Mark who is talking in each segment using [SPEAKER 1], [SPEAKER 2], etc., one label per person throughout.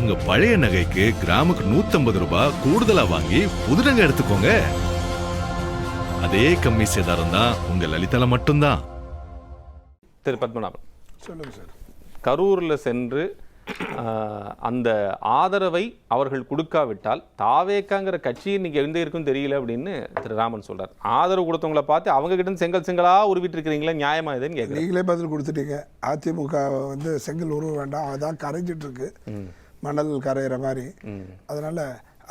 [SPEAKER 1] உங்க பழைய நகைக்கு கிராமுக்கு 150 ரூபாய் கூடுதலா வாங்கி புது நகை எடுத்துக்கோங்க. அதே கம்மி சேதாரம் தான் உங்க லலிதால மட்டும்தான்.
[SPEAKER 2] திரு பத்மநாபன்
[SPEAKER 3] சொல்லுங்க சார்.
[SPEAKER 2] கரூரில் சென்று அந்த ஆதரவை அவர்கள் கொடுக்காவிட்டால் தாவேக்காங்கிற கட்சி இன்னைக்கு எந்த இருக்குன்னு தெரியல அப்படின்னு திரு ராமன் சொல்றார். ஆதரவு கொடுத்தவங்களை பார்த்து அவங்க கிட்ட இருந்து செங்கலா உருவிட்டு இருக்கிறீங்களா, நியாயமா இதுன்னு கேட்குறேன்.
[SPEAKER 3] நீங்களே பதில் கொடுத்துட்டீங்க. அதிமுக செங்கல் உருவ வேண்டாம், அதான் கரைஞ்சிட்டு இருக்கு மணல் கரையிற மாதிரி. அதனால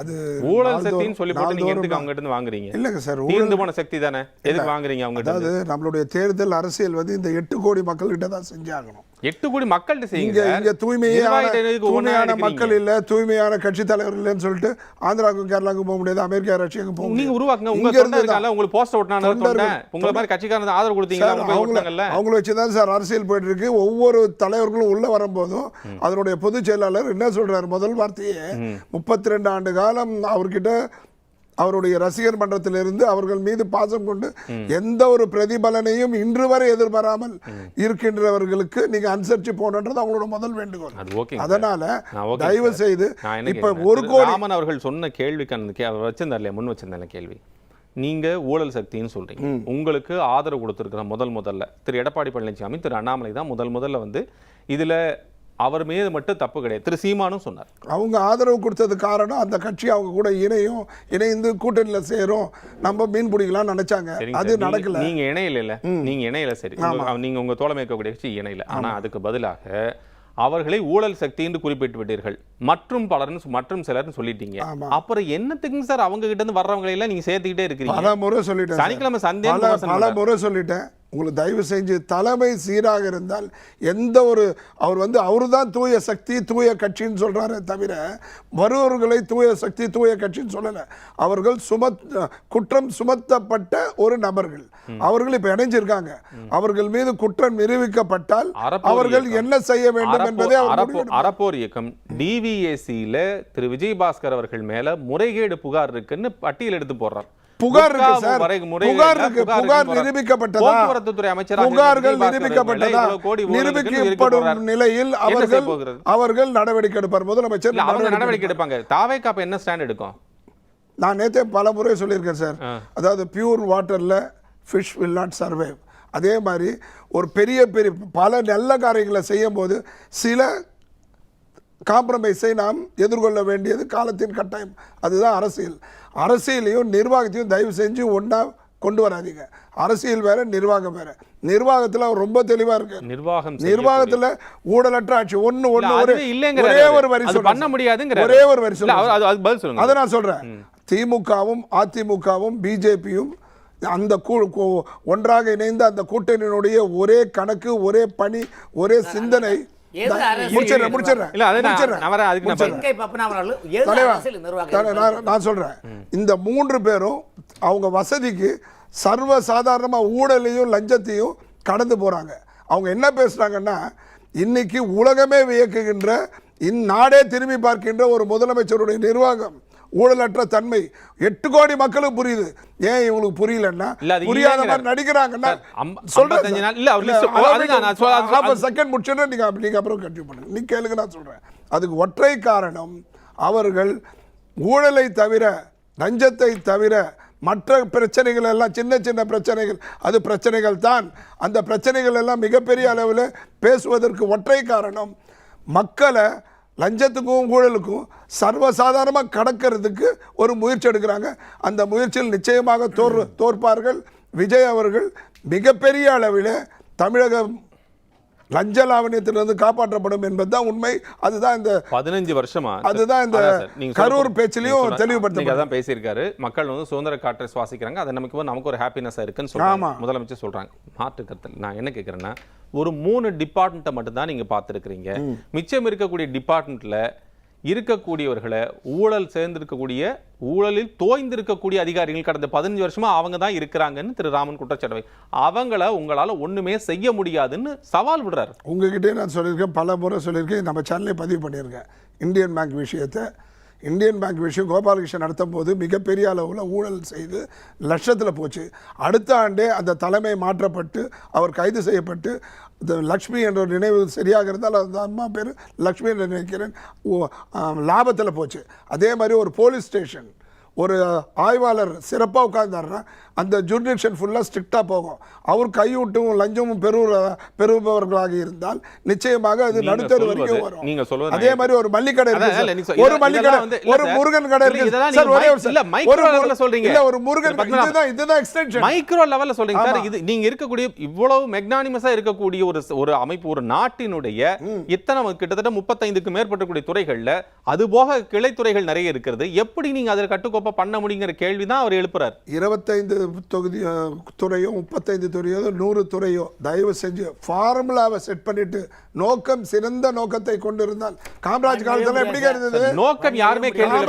[SPEAKER 3] அது
[SPEAKER 2] ஊழல் சக்தின்னு சொல்லி போட்டு நீங்க எதுக்கு அவங்க கிட்ட இருந்து வாங்குறீங்க?
[SPEAKER 3] இல்லங்க சார்,
[SPEAKER 2] தீர்ந்து போன சக்தி தானே, எதுக்கு வாங்குறீங்க அவங்க கிட்ட?
[SPEAKER 3] அதாவது நம்மளுடைய தேர்தல் அரசியல் இந்த 8 கோடி மக்கள் கிட்ட தான் செஞ்சாகணும்.
[SPEAKER 2] 8 கோடி மக்கள்கிட்ட செய்யுங்க.
[SPEAKER 3] இங்க தூய்மையான மக்கள் இல்ல, தூய்மையான கட்சி தலைவர் இல்லன்னு சொல்லிட்டு ஆந்திராவுக்கும் கேரளாவுக்கும் போக முடியாது, அமெரிக்கா ரஷ்யாவுக்கும் போக முடியாது.
[SPEAKER 2] நீங்க உருவாக்குங்க. உங்க தொண்டை இருக்கால, உங்களுக்கு போஸ்டர் ஓட்டனால தொண்டை உங்கள மாதிரி கட்சிக்காரங்க ஆதரவு கொடுத்தீங்க,
[SPEAKER 3] அவங்கள வச்சு தான் சார் அரசியல் போயிட்டு இருக்கு. ஒவ்வொரு தலைவர்களும் உள்ள வரும்போதும் அதனுடைய பொதுச் செயலாளர் என்ன சொல்றாரு, முதல் வார்த்தையே 32 ஆண்டு காலம் அவர்கிட்ட அவருடைய ரசிகர் மன்றத்திலிருந்து அவர்கள் மீது பாசம் கொண்டு எந்த ஒரு பிரதிபலனையும் இன்று வரை எதிர்பாராமல் இருக்கின்றவர்களுக்கு நீங்க அனுசரிச்சு போனன்றது அவங்களோட முதல் வேண்டுகோள். அதனால தயவு செய்து இப்ப 1 கோடி
[SPEAKER 2] ராமன் அவர்கள் சொன்ன கேள்விக்கு வச்சிருந்தாரு, முன் வச்சிருந்த கேள்வி, நீங்க ஊழல் சக்தின்னு சொல்றீங்க. உங்களுக்கு ஆதரவு கொடுத்திருக்கிற முதல்ல திரு எடப்பாடி பழனிசாமி, திரு அண்ணாமலை தான் முதல்ல இதுல அவர் மீது மட்டும் தப்பு கிடையாது. திரு சீமானும் சொன்னார்.
[SPEAKER 3] அவங்க ஆதரவு கொடுத்தது காரணம் அந்த கட்சி அவங்க கூட இணைந்து கூட்டணியில சேரும், நம்ம மீன் பிடிக்கலாம் நினைச்சாங்க. அது நடக்கல.
[SPEAKER 2] நீங்க இணையில சரி, நீங்க உங்க தோழமை இருக்கக்கூடிய கட்சி இணையில. ஆனா அதுக்கு பதிலாக அவர்களை ஊழல் சக்தி என்று குறிப்பிட்டு விட்டீர்கள், மற்றும் சிலர்னு சொல்லிட்டீங்க. அப்புறம் என்னத்துக்குங்க சார் அவங்க கிட்ட இருந்து வர்றவங்களை எல்லாம் நீங்க சேர்த்துக்கிட்டே இருக்கிறீங்க?
[SPEAKER 3] பல முறை சொல்லிட்டேன்,
[SPEAKER 2] சனிக்கிழமை சந்தேகம்
[SPEAKER 3] பல முறை சொல்லிட்டேன். உங்களுக்கு தயவு செஞ்சு தலைமை சீராக இருந்தால் எந்த ஒரு அவரு தான் தூய சக்தி தூய கட்சின்னு சொல்றாரு தவிர வருவர்களை தூய சக்தி தூய கட்சின்னு சொல்லல. அவர்கள் குற்றம் சுமத்தப்பட்ட ஒரு நபர்கள். அவர்கள் இப்ப இணைஞ்சிருக்காங்க. அவர்கள் மீது குற்றம் நிரூபிக்கப்பட்டால் அவர்கள் என்ன செய்ய வேண்டும் என்பதை
[SPEAKER 2] அறப்போர் இயக்கம் டிவிஏசியில திரு விஜயபாஸ்கர் அவர்கள் மேல முறைகேடு புகார் இருக்குன்னு பட்டியல் எடுத்து போடுறார்.
[SPEAKER 3] புகார் இருக்கு சார், புகார் நிரூபிக்கப்பட்டதா,
[SPEAKER 2] போக்குவரத்துறை அமைச்சராக
[SPEAKER 3] புகார்கள் நிரூபிக்கப்பட்டதா, நிரூபிக்கப்படும் நிலையில் அவர்கள் நடவடிக்கை எடுப்பார். முதலமைச்சர்
[SPEAKER 2] நடவடிக்கை எடுப்பாங்க. தாவேகா என்ன ஸ்டாண்ட் எடுக்கும்?
[SPEAKER 3] நான் நேற்றே பல முறை சொல்லியிருக்கேன் சார். அதாவது பியூர் வாட்டர்ல ஃபிஷ் வில் நாட் சர்வைவ். அதே மாதிரி ஒரு பெரிய பல நல்ல காரியங்களை செய்யும் போது சில காம்ப்ரமைஸை நாம் எதிர்கொள்ள வேண்டியது காலத்தின் கட்டாயம். அதுதான் அரசியல். அரசியலையும் நிர்வாகத்தையும் தயவு செஞ்சு ஒன்றா கொண்டு வராதீங்க. அரசியல் வேற, நிர்வாகம் வேற. நிர்வாகத்தில் அவர் ரொம்ப தெளிவா இருக்கு. நிர்வாகத்தில் ஊழலற்ற ஆட்சி ஒரே ஒரு வரி
[SPEAKER 2] பண்ண முடியாதுங்கிற
[SPEAKER 3] ஒரே ஒரு வரி சொல்லுங்க. அதை நான் சொல்றேன். திமுகவும் அதிமுகவும் பிஜேபியும் அந்த ஒன்றாக இணைந்த அந்த கூட்டணியினுடைய ஒரே கணக்கு, ஒரே பணி, ஒரே சிந்தனை. நான் சொல்றேன், இந்த 3 பேரும் அவங்க வசதிக்கு சர்வ சாதாரணமா ஊழலையும் லஞ்சத்தையும் கடந்து போறாங்க. அவங்க என்ன பேசுறாங்கன்னா, இன்னைக்கு உலகமே வியக்குகின்ற, இந்நாடே திரும்பி பார்க்கின்ற ஒரு முதலமைச்சருடைய நிர்வாகம், ஊழலற்ற தன்மை 8 கோடி மக்களுக்கு புரியுது. ஏன் இவங்களுக்கு புரியலன்னா, புரியாத மாதிரி நடிக்கிறாங்கன்னா செகண்ட் முடிச்சுன்னா நீங்க அப்புறம் கண்டினியூ பண்ணுங்க. நீ கேளுங்க, நான் சொல்றேன். அதுக்கு ஒற்றை காரணம், அவர்கள் ஊழலை தவிர, லஞ்சத்தை தவிர மற்ற பிரச்சனைகள் எல்லாம் சின்ன சின்ன பிரச்சனைகள், அது பிரச்சனைகள் தான். அந்த பிரச்சனைகள் எல்லாம் மிகப்பெரிய அளவில் பேசுவதற்கு ஒற்றை காரணம், மக்களை லஞ்சத்துக்கும் ஊழலுக்கும் சர்வசாதாரணமாக கடக்கிறதுக்கு ஒரு முயற்சி எடுக்கிறாங்க. அந்த முயற்சியில் நிச்சயமாக தோற்பார்கள். விஜய் அவர்கள் மிகப்பெரிய அளவில் தமிழகம் லஞ்ச லாவணியத்திலிருந்து காப்பாற்றப்படும் என்பதுதான் உண்மை. அதுதான் இந்த
[SPEAKER 2] 15 வருஷமா, அதுதான்
[SPEAKER 3] இந்த கரூர் பேச்சிலையும் தெளிவுபடுத்த
[SPEAKER 2] பேசியிருக்காரு. மக்கள் சுதந்திர காற்றை சுவாசிக்கிறாங்க, அது நமக்கு ஒரு ஹாப்பினஸா இருக்குன்னு சொல்றாங்க, முதலமைச்சர் சொல்றாங்க. மாற்று கருத்து நான் என்ன கேட்கிறேன்னா, ஒரு 3 டிபார்ட்மெண்ட்டை மட்டும் தான் நீங்க பார்த்துருக்கிறீங்க. மிச்சம் இருக்கக்கூடிய டிபார்ட்மெண்ட்ல இருக்கக்கூடியவர்களை ஊழலில் தோய்ந்திருக்கக்கூடிய அதிகாரிகள் கடந்த 15 வருஷமா அவங்க தான் இருக்கிறாங்கன்னு திரு ராமன் குற்றச்சாட்டு. அவங்கள உங்களால ஒண்ணுமே செய்ய முடியாதுன்னு சவால் விடுறாரு.
[SPEAKER 3] உங்ககிட்டே நான் சொல்லியிருக்கேன், பல முறை சொல்லியிருக்கேன், நம்ம சேனல்லே பதிவு பண்ணியிருக்கேன். இந்தியன் பேங்க் விஷயத்தை இந்தியன் பேங்க் விஷயம் கோபாலகிருஷ்ணன் நடத்தும் போது மிகப்பெரிய அளவில் ஊழல் செய்து லட்சத்தில் போச்சு. அடுத்த ஆண்டே அந்த தலைமை மாற்றப்பட்டு அவர் கைது செய்யப்பட்டு லக்ஷ்மி என்ற ஒரு நினைவு சரியாக இருந்தால் அந்த அம்மா பேர் லக்ஷ்மி என்று நினைக்கிறேன், லாபத்தில் போச்சு. அதே மாதிரி ஒரு போலீஸ் ஸ்டேஷன் ஒரு ஆய்வாளர் சிறப்பாக உட்கார்ந்தாருன்னா அந்த ஜூரிடிக்ஷன் ஃபுல்லாக ஸ்ட்ரிக்டாக போகும். அவர் கையூட்டும் லஞ்சமும் பெறுபவர்களாக இருந்தால் நிச்சயமாக அது நடுத்தர் வரைக்கும் வரும். அதே மாதிரி ஒரு மல்லிகடை ஒரு மல்லிகடை ஒரு முருகன் கடை ஒரு முருகன் இதுதான் எக்ஸ்டென்ஷன்
[SPEAKER 2] மைக்ரோ லெவல்ல சொல்றீங்க சார். இது நீங்க இருக்கக்கூடிய இவ்வளவு மெக்னானிமஸா இருக்கக்கூடிய ஒரு அமைப்பு, ஒரு நாட்டினுடைய இத்தனை கிட்டத்தட்ட 35க்கு மேற்பட்ட துறைகள்ல அது போக கிளைத்துறைகள் நிறைய இருக்கிறது. எப்படி நீங்க அதில் கட்டுக்கோப்பா பண்ண முடியுங்கிற கேள்விதான் அவர் எழுப்புறார்.
[SPEAKER 3] 25 தொகுதி துறையோ 35 துறையோ 100 துறையோ தயவு செஞ்சு ஃபார்முலாவை செட் பண்ணிட்டு நோக்கம் சிறந்த நோக்கத்தை கொண்டிருந்தால் காமராஜ் காலத்துல எப்படி இருந்தது?
[SPEAKER 2] நோக்கம் யாருமே கேள்வி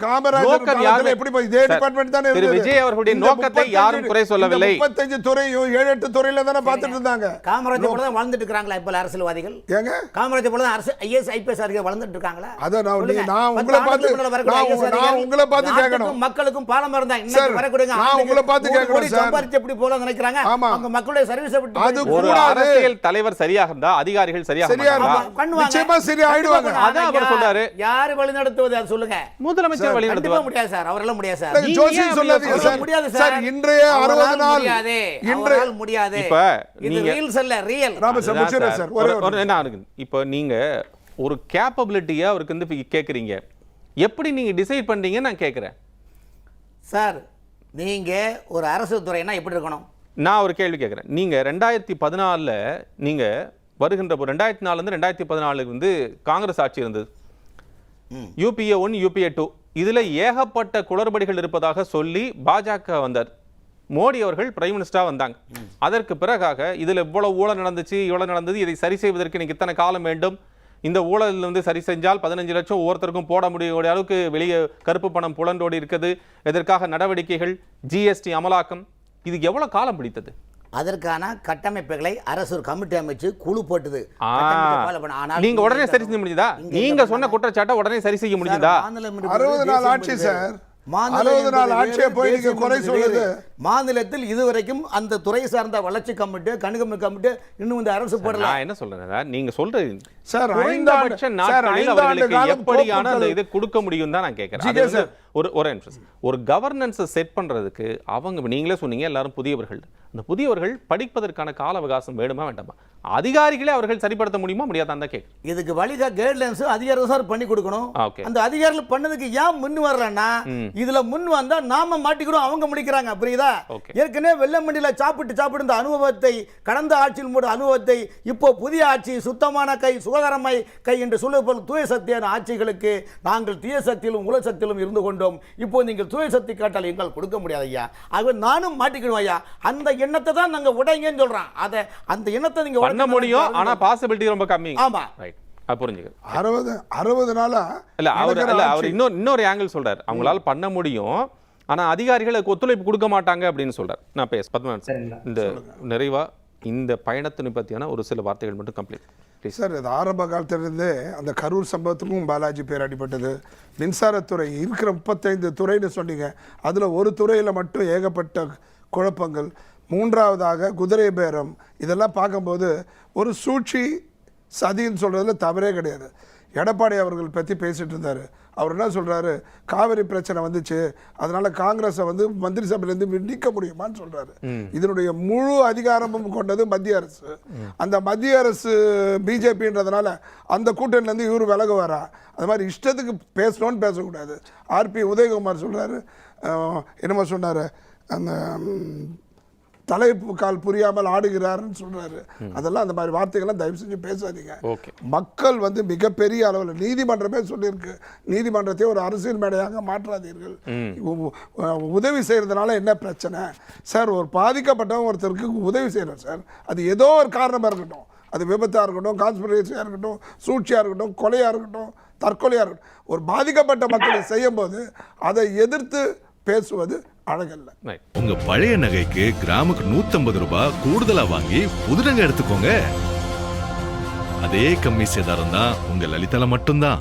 [SPEAKER 3] காமராஜர் எப்படி இதே டிபார்ட்மெண்ட் தானே இருந்தது.
[SPEAKER 2] விஜய் அவர்களுடைய நோக்கத்தை யாரும் குறை சொல்லவில்லை.
[SPEAKER 3] 35 துறையும் 7-8 துறையில தானே பார்த்துட்டு இருந்தாங்க.
[SPEAKER 4] காமராஜர் போல தான் வாழ்ந்துட்டு இருக்காங்களா இப்ப அரசியல்வாதிகள்?
[SPEAKER 3] ஏங்க
[SPEAKER 4] காமராஜர் போல தான் ஐஏஎஸ் ஐபிஎஸ் அதிகாரிகள் வாழ்ந்துட்டு இருக்காங்களா?
[SPEAKER 3] அத நான் உங்களை பார்த்து கேட்கணும்.
[SPEAKER 4] மக்களுக்கும் பாலம் இருந்தா இன்னைக்கு வரக்கூடிய
[SPEAKER 3] நான் உங்களை பார்த்து
[SPEAKER 4] எப்படி போல நினைக்கிறாங்க அவங்க மக்களுடைய சர்வீஸ் விட்டு
[SPEAKER 2] ஒரு அரசியல் தலைவர் சரியாக இருந்தா அதிகாரிகள் சரியாக
[SPEAKER 4] நிச்சயமா
[SPEAKER 3] சரி ஆயிடுவாங்க.
[SPEAKER 2] அதான் அவர் சொல்றாரு.
[SPEAKER 4] யாரு வழி நடத்துவது அது சொல்லுங்க.
[SPEAKER 2] முதலமைச்சர் வழி நடத்துவா
[SPEAKER 4] முடியாது சார், அவரால முடியாது சார்.
[SPEAKER 3] ஜோசி சொல்லாதீங்க சார். முடியாது சார். இன்றைய 60 நாள்
[SPEAKER 4] இன்றைய முடியாது.
[SPEAKER 2] இப்ப
[SPEAKER 4] நீங்க ரீல்ஸ் இல்ல ரியல்.
[SPEAKER 3] ராமசார் முடிச்சறேன் சார்.
[SPEAKER 2] ஒரு என்ன இருக்கு? இப்ப நீங்க ஒரு கேப்பபிலிட்டியா அவருக்கு வந்து கேக்குறீங்க. எப்படி நீங்க டிசைட் பண்றீங்க நான் கேக்குறேன்
[SPEAKER 4] சார். நீங்க ஒரு அரசு துறைனா எப்படி இருக்கணும்?
[SPEAKER 2] நான் ஒரு கேள்வி கேட்குறேன். நீங்கள் 2014 நீங்கள் வருகின்ற 2004 2014 வந்து காங்கிரஸ் ஆட்சி இருந்தது. UPA 1 UPA 2 இதில் ஏகப்பட்ட குளறுபடிகள் இருப்பதாக சொல்லி பாஜக வந்தார். மோடி அவர்கள் பிரைம் மினிஸ்டராக வந்தாங்க. அதற்கு பிறகாக இதில் இவ்வளவு ஊழல் நடந்துச்சு, இவ்வளவு நடந்தது, இதை சரி செய்வதற்கு எனக்கு இத்தனை காலம் வேண்டும், இந்த ஊழல் வந்து சரி செஞ்சால் 15 லட்சம் ஒவ்வொருத்தருக்கும் போட முடியக்கூடிய அளவுக்கு வெளியே கருப்பு பணம் புலண்டோடி இருக்குது, இதற்காக நடவடிக்கைகள், GST அமலாக்கம், இது எவ்வளவு காலம் பிடித்தது?
[SPEAKER 4] அதற்கான கட்டமைப்புகளை அரசு ஒரு கமிட்டி அமைச்சு குழு போட்டது.
[SPEAKER 2] நீங்க உடனே சரி செய்ய முடியுதா? நீங்க சொன்ன குற்றச்சாட்டை உடனே சரி செய்ய முடியுதா?
[SPEAKER 3] 60 நாள் ஆட்சி சார். 60 நாள் ஆட்சியை போய் நீங்க குறை சொல்லுது.
[SPEAKER 4] மாநிலத்தில் இதுவரைக்கும் அந்த துறை சார்ந்த வளர்ச்சி கமிட்டி கண்காணிப்பு கமிட்டி இன்னும் இந்த அரசு போடல.
[SPEAKER 2] நான் என்ன சொல்றேன், நீங்க சொல்றீங்க
[SPEAKER 3] சார்
[SPEAKER 2] குறைந்தபட்ச நாட்களில் அவர்களுக்கு எப்படியான அந்த இது கொடுக்க முடியும் தான் நான் கேட்கிறேன். ஒரு நிமிஷம். ஒரு கவர்னன்ஸ் செட் பண்றதுக்கு அவங்க நீங்களே சொன்னீங்க எல்லாரும் புதியவர்கள். அந்த புதியவர்கள் படிப்பதற்கான கால அவகாசம் வேணுமா வேண்டாமா? அதிகாரிகளே அவர்கள் சரிப்படுத்த முடியுமா முடியாதான் தான் கேட்கு.
[SPEAKER 4] இதுக்கு வழிகா கைட்லைன்ஸ் அதிகாரிகள் சார் பண்ணி கொடுக்கணும். அந்த அதிகாரிகள் பண்ணதுக்கு ஏன் முன் வரலன்னா இதுல முன் வந்தா நாம மாட்டிக்கிறோம், அவங்க முடிக்கிறாங்க. புரியுதா? ஏற்கனவே வெள்ளமண்டியில சாப்பிட்டு இந்த அனுபவத்தை, கடந்த ஆட்சியில் மூட அனுபவத்தை இப்போ புதிய ஆட்சி சுத்தமான கை சுகாதாரமாய் கை என்று சொல்லுவது தூய சக்தியான ஆட்சிகளுக்கு நாங்கள் தீய சக்தியிலும் உலக சக்தியிலும் இருந்து கொண்டோம். இப்போ நீங்கள் தூய சக்தி காட்டால் எங்களால் கொடுக்க முடியாது ஐயா. ஆகவே நானும் மாட்டிக்கணும் ஐயா. அந்த எண்ணத்தை தான் நாங்க உடைங்கன்னு சொல்றோம். அதை அந்த எண்ணத்தை நீங்க
[SPEAKER 2] பண்ண முடியும், ஆனா பாசிபிலிட்டி ரொம்ப கம்மி.
[SPEAKER 4] ஆமா
[SPEAKER 2] ரைட். புரிஞ்சுக்க
[SPEAKER 3] 60 நாளா
[SPEAKER 2] இல்ல அவர் இன்னொரு ஆங்கிள் சொல்றாரு. அவங்களால பண்ண முடியும், ஆனா அதிகாரிகளுக்கு ஒத்துழைப்பு கொடுக்க மாட்டாங்க அப்படின்னு சொல்றாரு. நான் பேச இந்த நிறைவா இந்த பயணத்தினை பத்தியான ஒரு சில வார்த்தைகள் மட்டும் கம்ப்ளீட்
[SPEAKER 3] சார். இது ஆரம்ப காலத்திலிருந்தே அந்த கரூர் சம்பவத்துக்கும் பாலாஜி பேர் அடிபட்டது. மின்சாரத்துறை இருக்கிற 35 துறைன்னு சொன்னீங்க, அதில் ஒரு துறையில் மட்டும் ஏகப்பட்ட குழப்பங்கள். மூன்றாவதாக குதிரை பேரம், இதெல்லாம் பார்க்கும்போது ஒரு சூழ்ச்சி சதின்னு சொல்கிறதுல தவறே கிடையாது. எடப்பாடி அவர்கள் பற்றி பேசிட்டு இருந்தார். அவர் என்ன சொல்கிறாரு, காவிரி பிரச்சனை வந்துச்சு, அதனால் காங்கிரஸை வந்து மந்திரி சபையிலேருந்து நீக்க முடியுமான்னு சொல்கிறாரு. இதனுடைய முழு அதிகாரமும் கொண்டது மத்திய அரசு. அந்த மத்திய அரசு பிஜேபின்றதுனால அந்த கூட்டணிலேருந்து இவர் விலகுவாரா? அது மாதிரி இஷ்டத்துக்கு பேசணும்னு பேசக்கூடாது. RP உதயகுமார் சொல்கிறாரு, என்னமோ சொன்னார், அந்த தலைப்பு கால் புரியாமல் ஆடுகிறாருன்னு சொல்றாரு. அதெல்லாம் அந்த மாதிரி வார்த்தைகள்லாம் தயவு செஞ்சு பேசாதீங்க. மக்கள் வந்து மிகப்பெரிய அளவில் நீதிமன்றமே சொல்லியிருக்கு, நீதிமன்றத்தை ஒரு அரசியல் மேடையாக மாற்றாதீர்கள். உதவி செய்யறதுனால என்ன பிரச்சனை சார்? ஒரு பாதிக்கப்பட்டவங்க ஒருத்தருக்கு உதவி செய்யறோம் சார், அது ஏதோ ஒரு காரணமாக இருக்கட்டும், அது விபத்தாக இருக்கட்டும், கான்ஸ்பிரசியாக இருக்கட்டும், சூழ்ச்சியாக இருக்கட்டும், கொலையாக இருக்கட்டும், தற்கொலையாக இருக்கட்டும், ஒரு பாதிக்கப்பட்ட மக்களை செய்யும் போது அதை எதிர்த்து பேசுவது அழகல்ல.
[SPEAKER 1] உங்க பழைய நகைக்கு கிராமுக்கு 150 ரூபாய் கூடுதலா வாங்கி புது நகை எடுத்துக்கோங்க. அதே கம்மி சேதாரம் தான் உங்க லலிதால மட்டும்தான்.